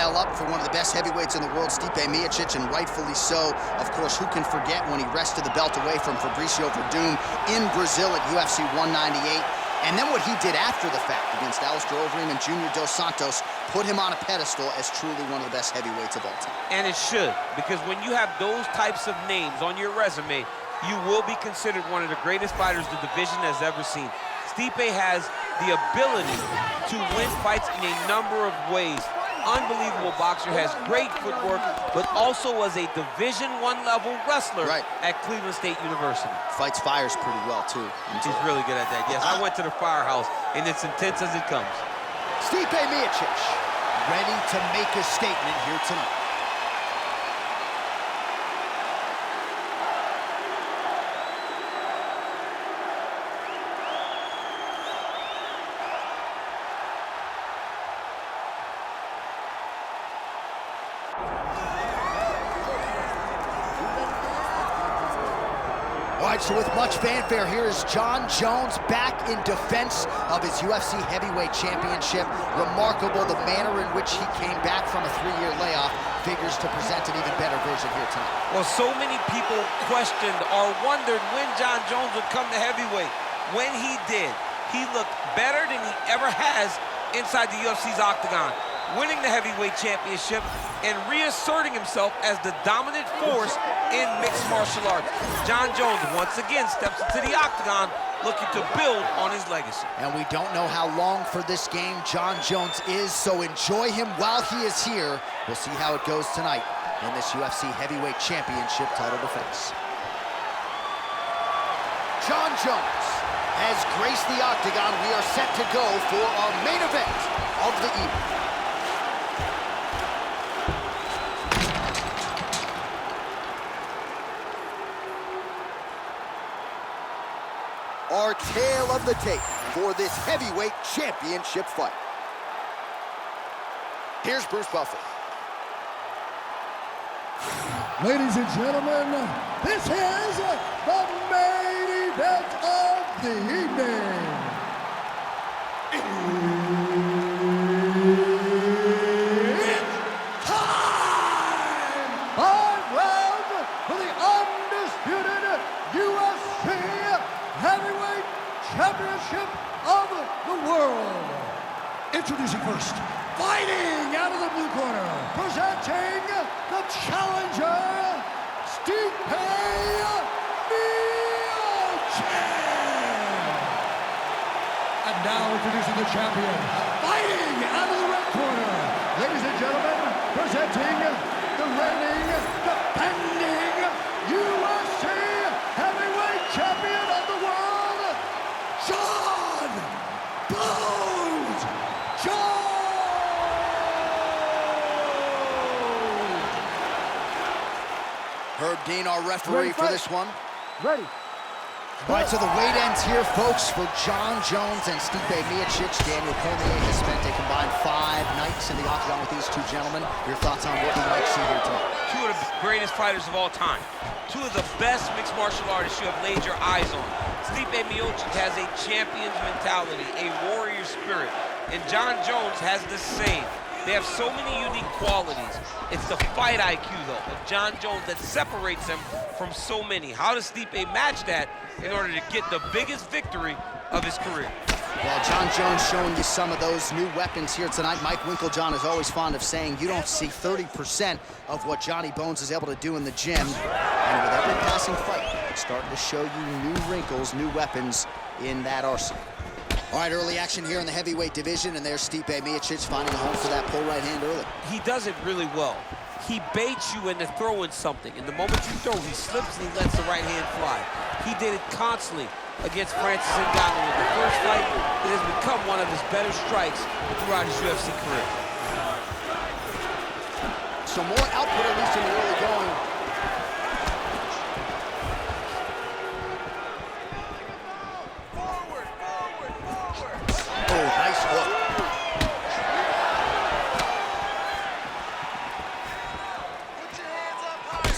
dial up for one of the best heavyweights in the world, Stipe Miocic, and rightfully so. Of course, who can forget when he wrested the belt away from Fabricio Verdum in Brazil at UFC 198? And then what he did after the fact against Alistair Overeem and Junior Dos Santos put him on a pedestal as truly one of the best heavyweights of all time. And it should, because when you have those types of names on your resume, you will be considered one of the greatest fighters the division has ever seen. Stipe has the ability to win fights in a number of ways. Unbelievable boxer, has great footwork, but also was a Division I level wrestler at Cleveland State University. Fights fires pretty well, too. He's really good at that, yes. I went to the firehouse, and it's intense as it comes. Stipe Miocic, ready to make a statement here tonight. All right, so with much fanfare, here is Jon Jones back in defense of his UFC heavyweight championship. Remarkable the manner in which he came back from a 3-year layoff. Figures to present an even better version here tonight. Well, so many people questioned or wondered when Jon Jones would come to heavyweight. When he did, he looked better than he ever has inside the UFC's octagon, winning the heavyweight championship and reasserting himself as the dominant force in mixed martial arts. Jon Jones once again steps into the octagon looking to build on his legacy. And we don't know how long for this game Jon Jones is, so enjoy him while he is here. We'll see how it goes tonight in this UFC heavyweight championship title defense. Jon Jones has graced the octagon. We are set to go for our main event of the evening. Our tale of the tape for this heavyweight championship fight. Here's Bruce Buffer. Ladies and gentlemen, this is the main event of the evening. It's time! 5 rounds for the undisputed UFC Heavyweight Championship of the world. Introducing first, fighting out of the blue corner, presenting the challenger, Stipe Miocic. And now introducing the champion, fighting out of the red corner, ladies and gentlemen, presenting the reigning, defending UFC Heavyweight Champion of the world, Jon Jones. Herb Dean, our referee for this one. Ready. All right, so the weight ends here, folks, for Jon Jones and Stipe Miocic. Daniel Cormier has spent a combined 5 nights in the octagon with these two gentlemen. Your thoughts on what we might see here tonight? Two of the greatest fighters of all time. Two of the best mixed martial artists you have laid your eyes on. Stipe Miocic has a champion's mentality, a warrior spirit, and Jon Jones has the same. They have so many unique qualities. It's the fight IQ, though, of Jon Jones that separates him from so many. How does Stipe match that in order to get the biggest victory of his career? Well, Jon Jones showing you some of those new weapons here tonight. Mike Winkeljohn is always fond of saying you don't see 30% of what Johnny Bones is able to do in the gym. And with every passing fight, it's starting to show you new wrinkles, new weapons in that arsenal. All right, early action here in the heavyweight division, and there's Stipe Miocic finding a home for that pull right hand early. He does it really well. He baits you into throwing something, and the moment you throw, he slips and he lets the right hand fly. He did it constantly against Francis Ngannou in the first fight. It has become one of his better strikes throughout his UFC career. So more output, at least in the early going. Oh, nice hook.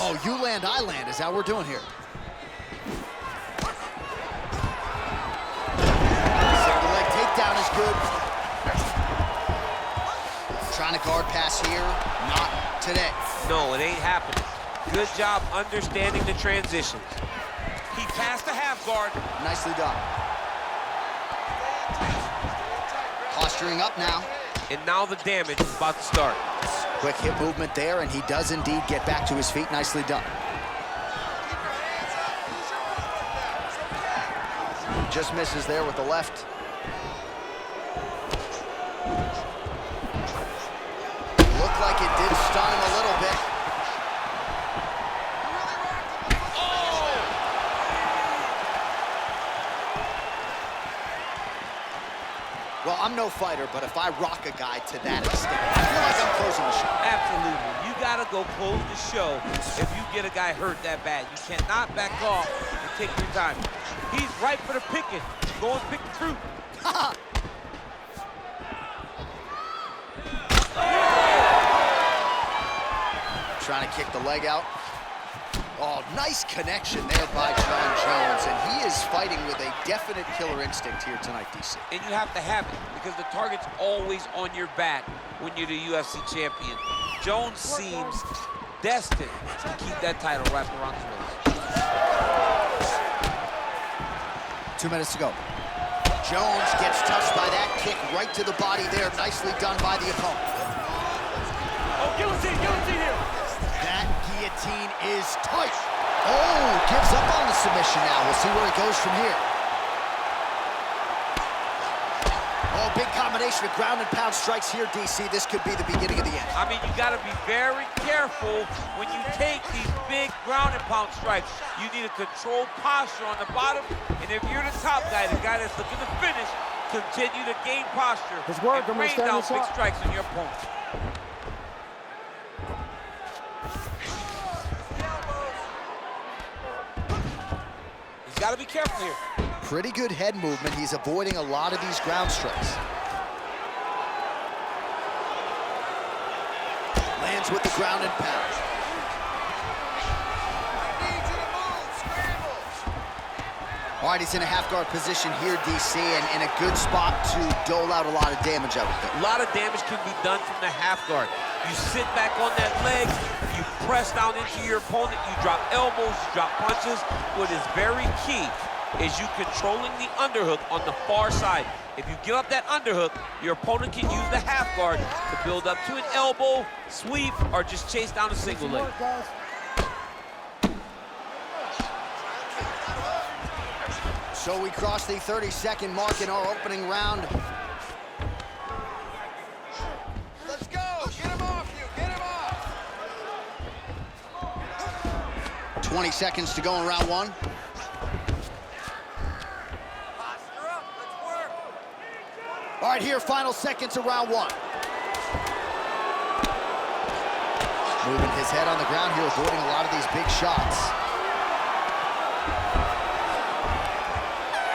Oh, you land, I land is how we're doing here. Single leg takedown is good. Trying to guard pass here, not today. No, it ain't happening. Good job understanding the transitions. He passed the half guard. Nicely done. Posturing up now. And now the damage is about to start. Quick hip movement there, and he does indeed get back to his feet. Nicely done. Just misses there with the left. Looked like it did stun him a little bit. Well, I'm no fighter, but if I rock a guy to that extent, I feel like I'm closing the show. Absolutely. You got to go close the show if you get a guy hurt that bad. You cannot back off and take your time. He's right for the picking. Go and pick the fruit. Trying to kick the leg out. Oh, nice connection there by Jon Jones, and he is fighting with a definite killer instinct here tonight, DC. And you have to have it, because the target's always on your back when you're the UFC champion. Jones seems destined to keep that title wrapped around his waist. 2 minutes to go. Jones gets touched by that kick right to the body there. Nicely done by the opponent. Oh, guillotine here. That guillotine is tight. Oh, gives up on the submission now. We'll see where it goes from here. Oh, big combination of ground and pound strikes here, DC. This could be the beginning of the end. I mean, you got to be very careful when you take these big ground and pound strikes. You need a controlled posture on the bottom, and if you're the top guy, the guy that's looking to finish, continue to gain posture and rain down big strikes on your opponent. He's got to be careful here. Pretty good head movement. He's avoiding a lot of these ground strikes. Lands with the ground and pound. All right, he's in a half guard position here, DC, and in a good spot to dole out a lot of damage, I would think. A lot of damage can be done from the half guard. You sit back on that leg, you press down into your opponent, you drop elbows, you drop punches. What is very key is you controlling the underhook on the far side. If you give up that underhook, your opponent can use the half guard to build up to an elbow, sweep, or just chase down a single leg. So we cross the 30-second mark in our opening round. Let's go! Get him off you! Get him off! 20 seconds to go in round one. Posture up! Let's work! All right, here, final seconds of round one. Moving his head on the ground here, avoiding a lot of these big shots.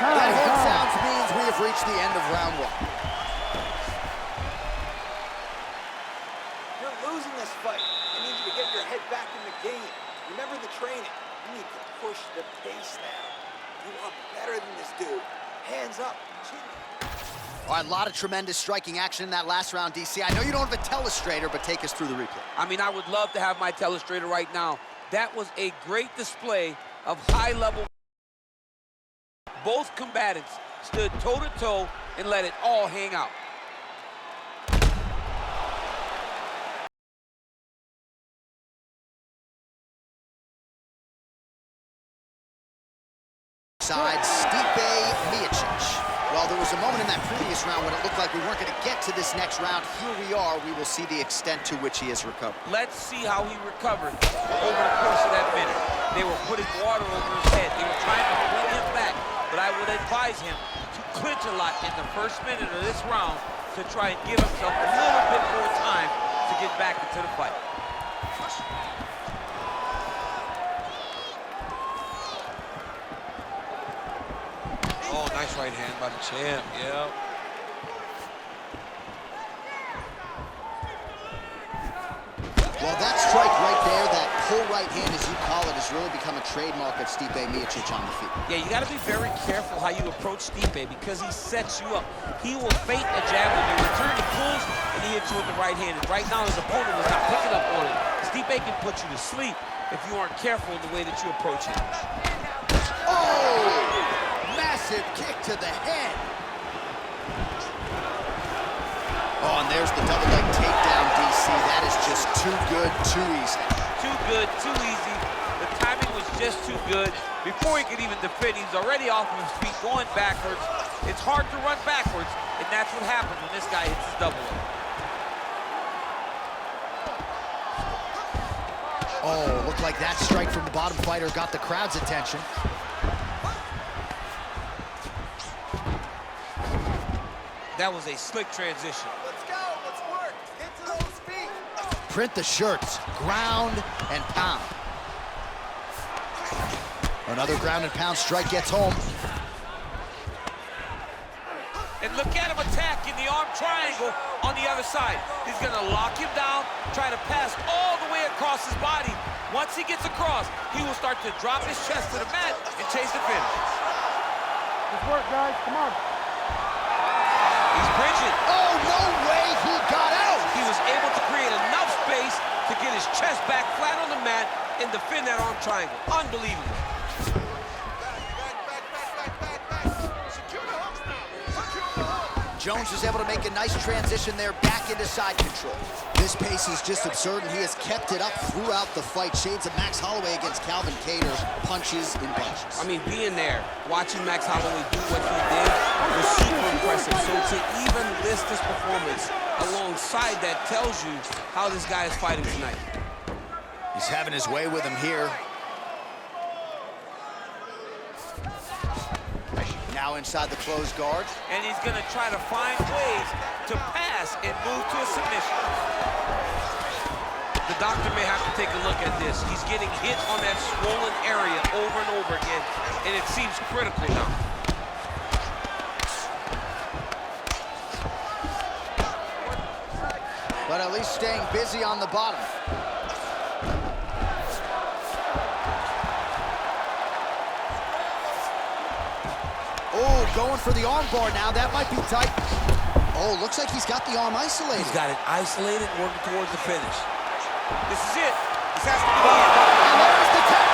That horn sounds means we have reached the end of round one. You're losing this fight. I need you to get your head back in the game. Remember the training. You need to push the pace now. You are better than this dude. Hands up. All right, a lot of tremendous striking action in that last round, DC. I know you don't have a telestrator, but take us through the replay. I mean, I would love to have my telestrator right now. That was a great display of high-level. Both combatants stood toe-to-toe and let it all hang out. Side, Stipe Miocic. Well, there was a moment in that previous round when it looked like we weren't going to get to this next round. Here we are. We will see the extent to which he has recovered. Let's see how he recovered over the course of that minute. They were putting water over his head. They were trying to bring him back. But I would advise him to clinch a lot in the first minute of this round to try and give himself a little bit more time to get back into the fight. Oh, nice right hand by the champ, yeah. Well, that strike right there, that pull right right hand, as you call it, has really become a trademark of Stipe Miocic on the feet. Yeah, you got to be very careful how you approach Stipe because he sets you up. He will feint a jab when you return, he pulls, and he hits you with the right hand. And right now, his opponent is not picking up on it. Stipe can put you to sleep if you aren't careful in the way that you approach him. Oh! Massive kick to the head. Oh, and there's the double leg takedown, DC. That is just too good, too easy. Too good, too easy. The timing was just too good. Before he could even defend, he's already off of his feet, going backwards. It's hard to run backwards, and that's what happens when this guy hits his double leg. Oh, looked like that strike from the bottom fighter got the crowd's attention. That was a slick transition. Let's go. Let's work. Get to those feet. Print the shirts, ground and pound. Another ground and pound strike gets home. And look at him attacking the arm triangle on the other side. He's gonna lock him down, try to pass all the way across his body. Once he gets across, he will start to drop his chest to the mat and chase the finish. Good work, guys. Come on. He's bridging. Oh, no way he got out! He was able to create enough space to get his chest back flat on the mat and defend that arm triangle. Unbelievable. Jones is able to make a nice transition there back into side control. This pace is just absurd, and he has kept it up throughout the fight. Shades of Max Holloway against Calvin Kattar, punches in bunches. I mean, being there, watching Max Holloway do what he did was super impressive. So to even list this performance alongside that tells you how this guy is fighting tonight. He's having his way with him here. Now inside the closed guard. And he's gonna try to find ways to pass and move to a submission. The doctor may have to take a look at this. He's getting hit on that swollen area over and over again, and it seems critical now. But at least staying busy on the bottom. Oh, going for the arm bar now. That might be tight. Oh, looks like he's got the arm isolated. He's got it isolated, working towards the finish. This is it. This has to be the end. And there's the tap.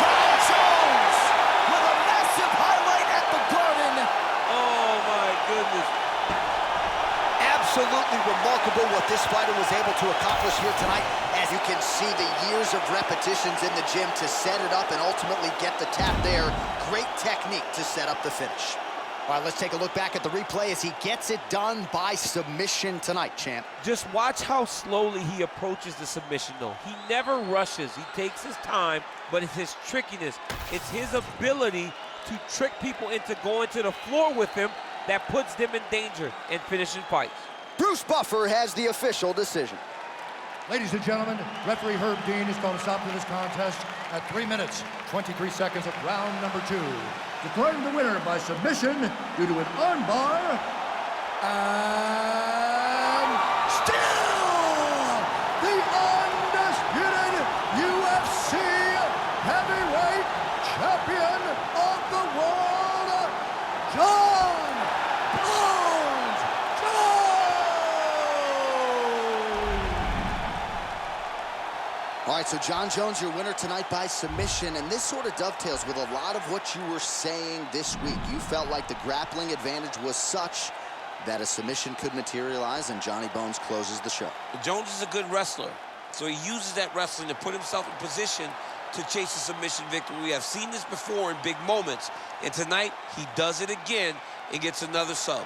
John Jones with a massive highlight at the Garden. Oh, my goodness. Absolutely remarkable what this fighter was able to accomplish here tonight. As you can see, the years of repetitions in the gym to set it up and ultimately get the tap there. Great technique to set up the finish. All right, let's take a look back at the replay as he gets it done by submission tonight, champ. Just watch how slowly he approaches the submission, though. He never rushes. He takes his time, but it's his trickiness. It's his ability to trick people into going to the floor with him that puts them in danger and finishing fights. Bruce Buffer has the official decision. Ladies and gentlemen, referee Herb Dean is going to stop to this contest at 3 minutes, 23 seconds of round number 2. Declaring the winner by submission due to an armbar, and still the undisputed UFC heavyweight champion of the world, John Jones. All right, so John Jones, your winner tonight by submission, and this sort of dovetails with a lot of what you were saying this week. You felt like the grappling advantage was such that a submission could materialize, and Johnny Bones closes the show. Jones is a good wrestler, so he uses that wrestling to put himself in position to chase a submission victory. We have seen this before in big moments, and tonight he does it again and gets another sub.